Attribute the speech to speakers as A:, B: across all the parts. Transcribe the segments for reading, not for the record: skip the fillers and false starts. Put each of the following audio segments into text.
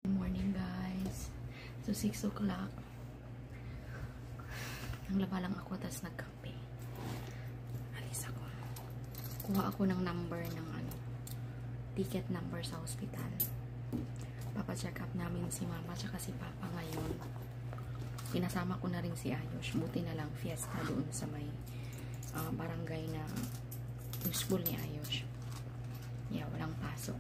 A: Good morning guys. So 6 o'clock. Nanglaba lang ako tapos nagkape. Alis ako. Kuha ako ng number ng ticket number sa hospital. Papa-check up namin si mama tsaka si papa ngayon. Pinasama ko na rin si Ayos. Buti na lang fiesta doon sa may barangay na yung school ni Ayos. Yeah, walang pasok.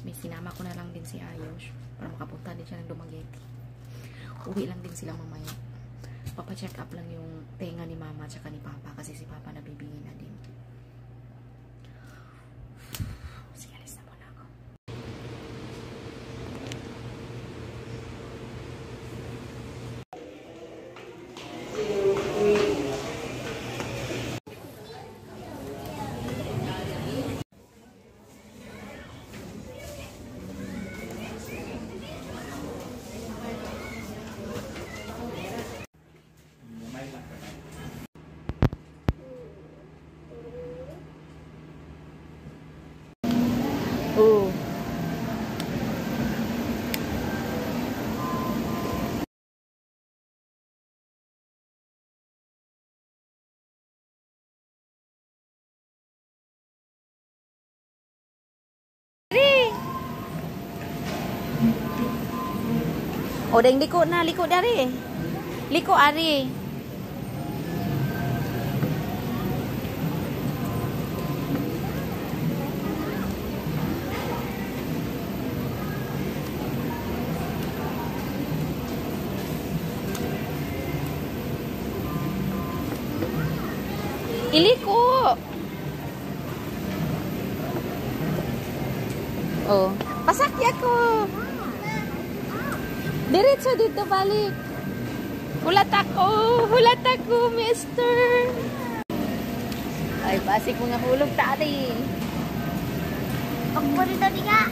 A: May sinama ko na lang din si Ayos para makapunta din siya ng Dumaguete. Uwi lang din silang mamaya. Papa-check up lang yung tenga ni mama tsaka ni papa kasi si papa nabibingin na din. Sige, alis na muna ako. Oh. O deng liko na, liko dari. Liko ari. Iliko. Oh, pasakya ko. Diretso dito balik. Hulat ako, mister. Ay, basi ko nga hulog tadi.
B: Ako mo rin tadi ka.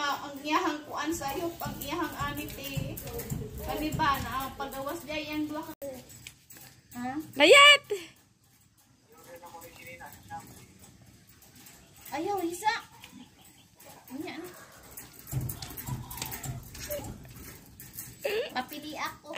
C: Ang iyahang kuan sa'yo, pag iyahang anit kami ba na pagawas day ang duha ka. Ha?
A: Layat!
C: Ayaw, isa. Unya na. Papili ako.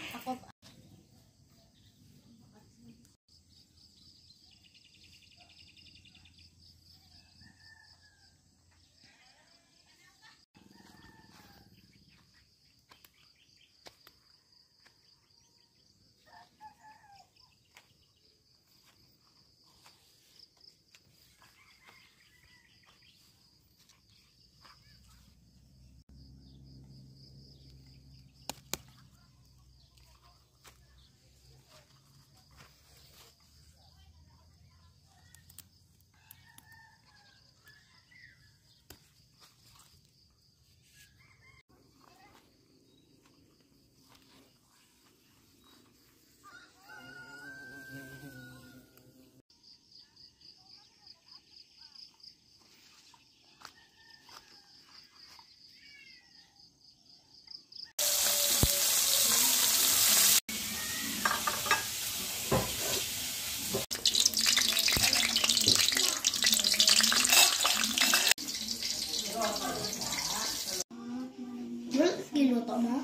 B: Giluto mo?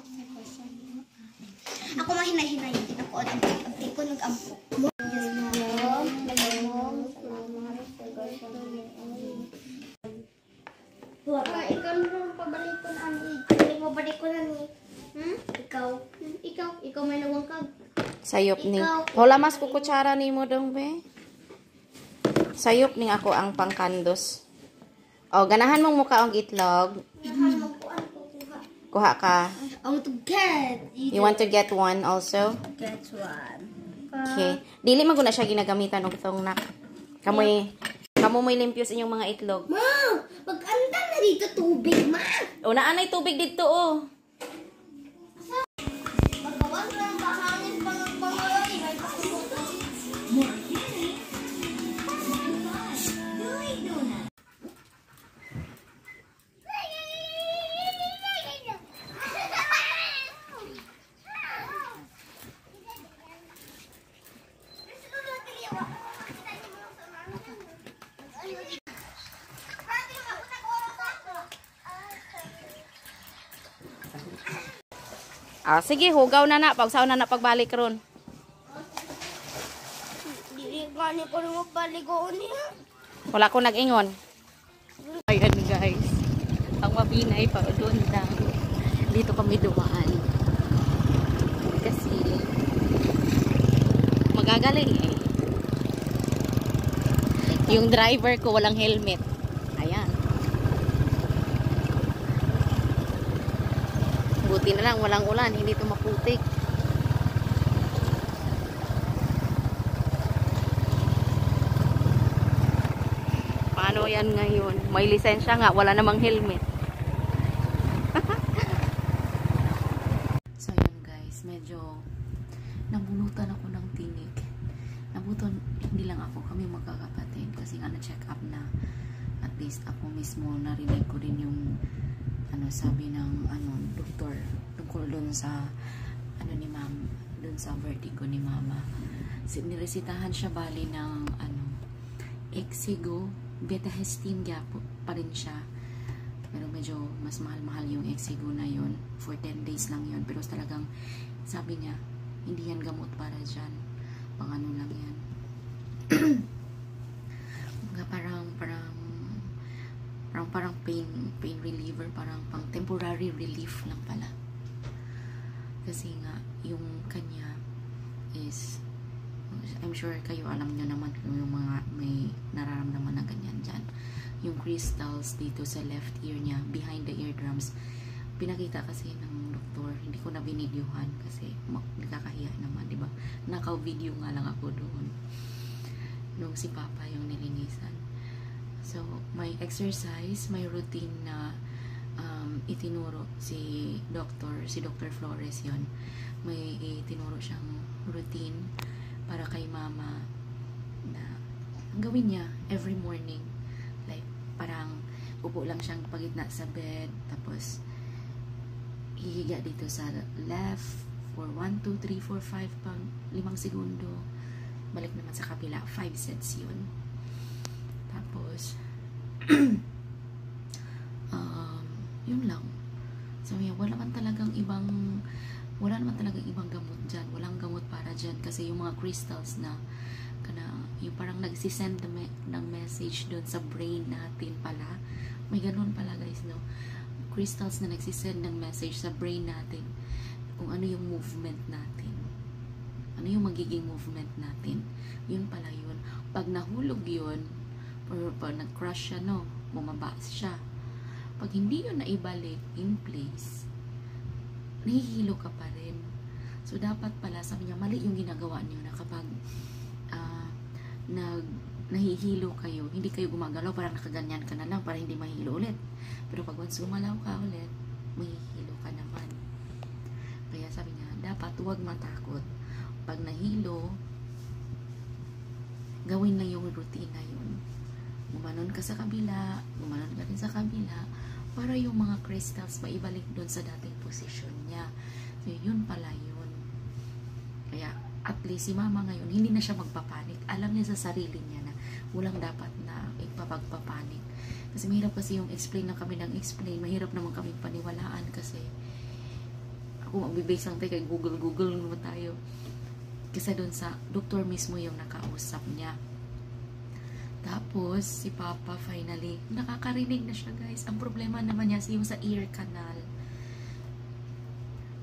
B: Ako mahinay-hinay. Ako ang ko nag-ampo. Ikaw nung pabalik ko na ni. Hindi mo balik ko na ni. Ikaw may nawang kag.
A: Sayop ni. Wala mas ko kutsara ni mo dong be. Sayop ning ako ang pangkandos. O, ganahan mong mukha ang itlog. Kuha ka.
B: I want to get.
A: You want to get one also?
B: Get one.
A: Okay. Dili man ko na siya ginagamitan og tong nak. Kamoy may limpyo sa inyong mga itlog.
B: Ma! Pag-anda na dito tubig, ma!
A: O, naanay tubig dito oh.
B: Pagkawan lang kahangin pang pangalay. May pasunutan.
A: Ah, sige, hugaw na na. Pagsaw na na pagbalik ron.
B: Dili nga ni ko rin magbaligoon niya.
A: Wala ko nag-ingon. Ayan guys. Ang mabinay pa doon lang. Dito kami dumaan. Kasi magagaling eh. Yung driver ko walang helmet. Ayan. Buti na lang walang ulan. Hindi ito maputik. Paano yan ngayon? May lisensya nga. Wala namang helmet. So yun guys. Medyo nabunutan ako ng tinik. Nabuton, hindi lang ako. Kami magkakapatid. Kasi nga na-check up na. At least ako mismo narinig ko din yung sabi ng doktor tungkol dun sa ni ma'am, dun sa vertigo ni mama. Niresitahan siya bali ng Exigo, Betahistine gapo pa rin siya. Pero medyo mas mahal-mahal yung Exigo na yun. For 10 days lang yun. Pero talagang sabi niya, hindi yan gamot para dyan. Pang lang yan. parang pain reliever, parang pang temporary relief lang pala. Kasi nga, yung kanya is, I'm sure kayo alam nyo naman kung yung mga may nararamdaman na ganyan dyan. Yung crystals dito sa left ear niya, behind the eardrums, pinakita kasi ng doktor, hindi ko na binidyohan kasi nakakahiya naman, diba? Naka-video nga lang ako doon nung si Papa yung nilinisan. So, may exercise, may routine na itinuro si Dr. Flores yon. May itinuro siyang routine para kay mama na gawin niya every morning. Like, parang upo lang siyang pagitna sa bed, tapos hihiga dito sa left for 1, 2, 3, 4, 5 pang 5 segundo. Balik naman sa kapila, 5 sets yun. Tapos yun lang. So yeah, wala naman talagang ibang gamot dyan. Walang gamot para dyan kasi yung mga crystals na yung parang nagsisend ng message doon sa brain natin pala. May ganun pala guys, no? Crystals na nagsisend ng message sa brain natin kung ano yung movement natin. Ano yung magiging movement natin. Yun pala yun. Pag nahulog yun, or pag nag-crush siya, no? Bumaba siya. Pag hindi yun naibalik in place, nahihilo ka pa rin. So, dapat pala, sabi niya, mali yung ginagawa niyo na kapag nahihilo kayo, hindi kayo gumagalaw, parang nakaganyan ka na lang para hindi mahilo ulit. Pero pag once gumalaw ka ulit, mahihilo ka naman. Kaya sabi niya, dapat huwag matakot. Pag nahilo, gawin lang yung routine na yun. Gumanon ka sa kabila, gumanon ka rin sa kabila, para yung mga crystals maibalik doon sa dating posisyon niya. So, yun pala yun. Kaya, at least si mama ngayon, hindi na siya magpapanik. Alam niya sa sarili niya na walang dapat na ipapagpapanik. Kasi mahirap kasi yung explain na kami ng explain. Mahirap naman kaming paniwalaan kasi ako magbibase lang tayo kay Google naman tayo. Kasi doon sa doktor mismo yung nakausap niya. Tapos, si Papa finally, nakakarinig na siya guys. Ang problema naman niya yung sa ear canal.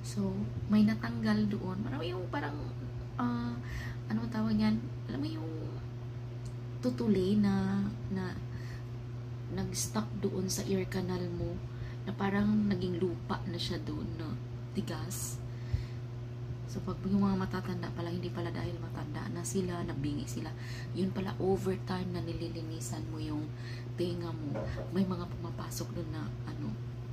A: So, may natanggal doon. Parang yung ano tawag yan? Alam mo yung tutuli na nag-stuck doon sa ear canal mo na parang naging lupa na siya doon na tigas. So, pag yung mga matatanda pala, hindi pala dahil matanda na sila, nabingi sila. Yun pala, overtime na nililinisan mo yung tenga mo. May mga pumapasok doon na,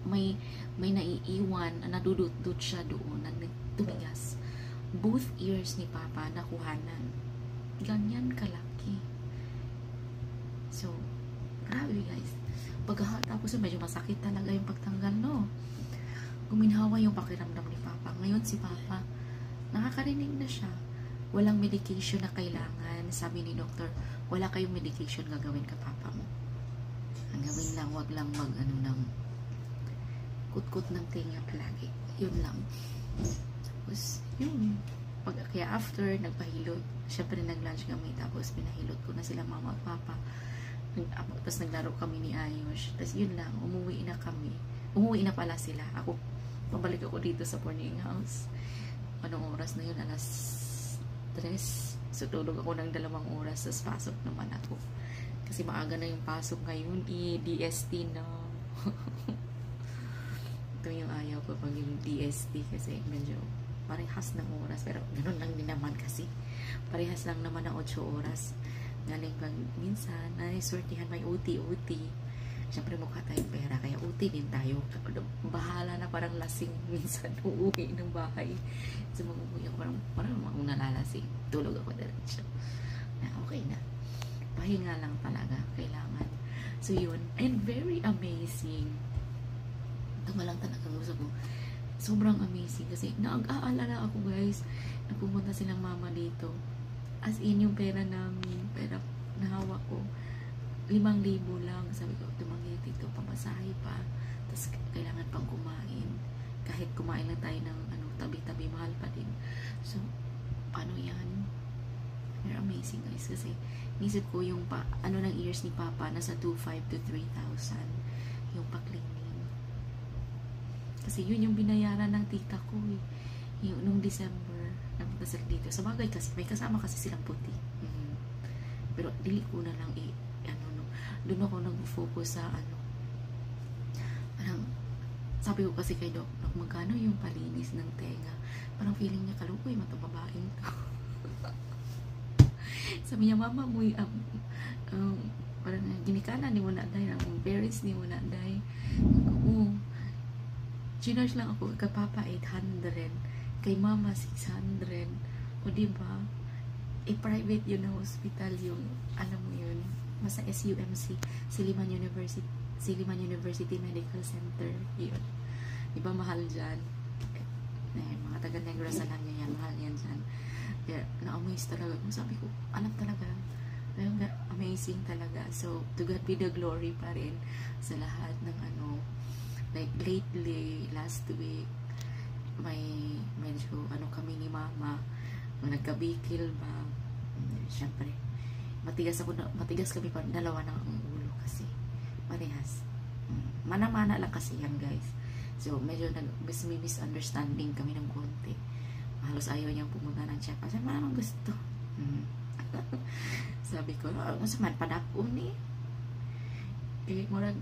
A: may naiiwan, nadudut-dut siya doon, na tumigas. Both ears ni Papa nakuhanan. Ganyan kalaki. So, grabe guys. Tapos medyo masakit talaga yung pagtanggal, no? Guminhawa yung pakiramdam ni Papa. Ngayon si Papa, nakakarinig na siya. Walang medication na kailangan. Sabi ni doktor, wala kayong medication gagawin ka Papa mo. Ang gawin lang, wag lang ng kutkut ng tinga palagi. Yun lang. Tapos, yun. Kaya after, nagpahilot. Syempre, nag-lunch kami. Tapos, pinahilot ko na sila mama at papa. Tapos, naglaro kami ni Ayush. Tapos, yun lang. Umuwi na kami. Umuwi na pala sila. Pabalik ako dito sa boarding house. Anong oras na yun? Alas 3. So, tulog ako ng 2 oras. Tapos, pasok naman ako. Kasi maaga na yung pasok ngayon. DST na. Ito yung ayaw ko pag yung DST. Kasi medyo parehas ng oras, pero ganoon lang din naman kasi parehas lang naman ng 8 oras. Galing pag minsan naiswertihan may OT. Syempre mukha tayong pera, kaya OT din tayo. Bahala na, parang lasing minsan uuwi ng bahay. So mag-uwi ako parang akong nalalasing, tulog ako diretso na okay na, pahinga lang talaga kailangan. So yun, and very amazing. Ito nga lang talaga gusto ko. Sobrang amazing kasi nag-aalala ako guys, napupunta silang mama dito. As in yung pera namin, pera na hawak ko, 5,000 lang. Sabi ko, tumanggi dito, pamasahe pa. Tapos kailangan pang kumain. Kahit kumain lang tayo ng tabi-tabi, mahal pa din. So, ano yan? They're amazing guys kasi nisip ko yung ng ears ni Papa, nasa 2,500 to 3,000 yung pa-cleaning. Kasi yun yung binayaran ng tita ko eh. Yung nung December, napunta sila dito. Sa bagay kasi, may kasama kasi silang puti. Pero dili ko na lang doon ako nag-focus sa parang, sabi ko kasi kay Doc, magkano yung palinis ng tenga? Parang feeling niya, kalukoy, matababaing to. Sabi niya, mama mo, parang ginikana ni mo na day, ang parents ni mo na day. Ginarge lang ako, kay Papa 800, kay Mama 600. O diba, private yun na hospital yung, alam mo yun, masa SUMC, Silliman University Medical Center, yun. Diba mahal dyan? Mga taga-Negros alam niya yan, mahal yan dyan. Kaya, na-amaze talaga. Sabi ko, alam talaga, amazing talaga. So, to God be the glory pa rin sa lahat ng like lately, last week, may medyo kami ni Mama, nagkabikil ba, syempre matigas kami pa, dalawa ng ulo kasi parehas, mana-mana lang kasi yan guys. So medyo may misunderstanding kami ng konti, halos ayaw niyang pumunta ng check kasi malamang gusto. Sabi ko, masaman padakon eh, murag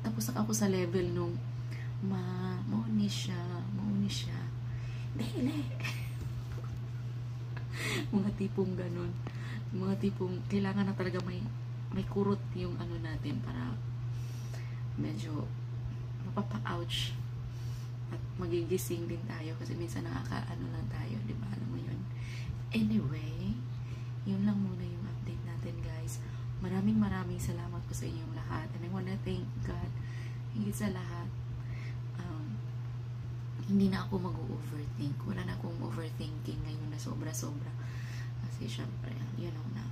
A: tapos ako sa level nung mauni siya dili. Mga tipong ganun, mga tipong kailangan na talaga may kurot yung natin para medyo mapapa-ouch at magigising din tayo kasi minsan lang tayo, di ba? Alam mo yun. Anyway, yun lang muna yung update natin guys. Maraming salamat po sa inyong lahat. And I wanna thank God higit sa lahat. Hindi na ako mag-overthink. Wala na akong overthinking ngayon na sobra-sobra. Kasi syempre, na.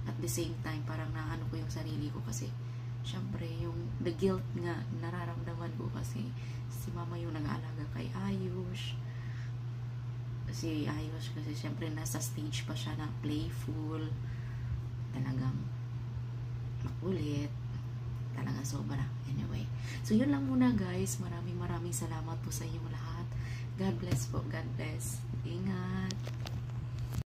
A: At the same time, parang naano ko yung sarili ko kasi syempre, yung the guilt nga nararamdaman ko kasi si Mama yung nag-aalaga kay Ayush. Si Ayush kasi syempre nasa stage pa siya na playful. Talagang makulit, talaga sobra. Anyway, so yun lang muna guys. Maraming salamat po sa inyong lahat. God bless po, God bless. Ingat.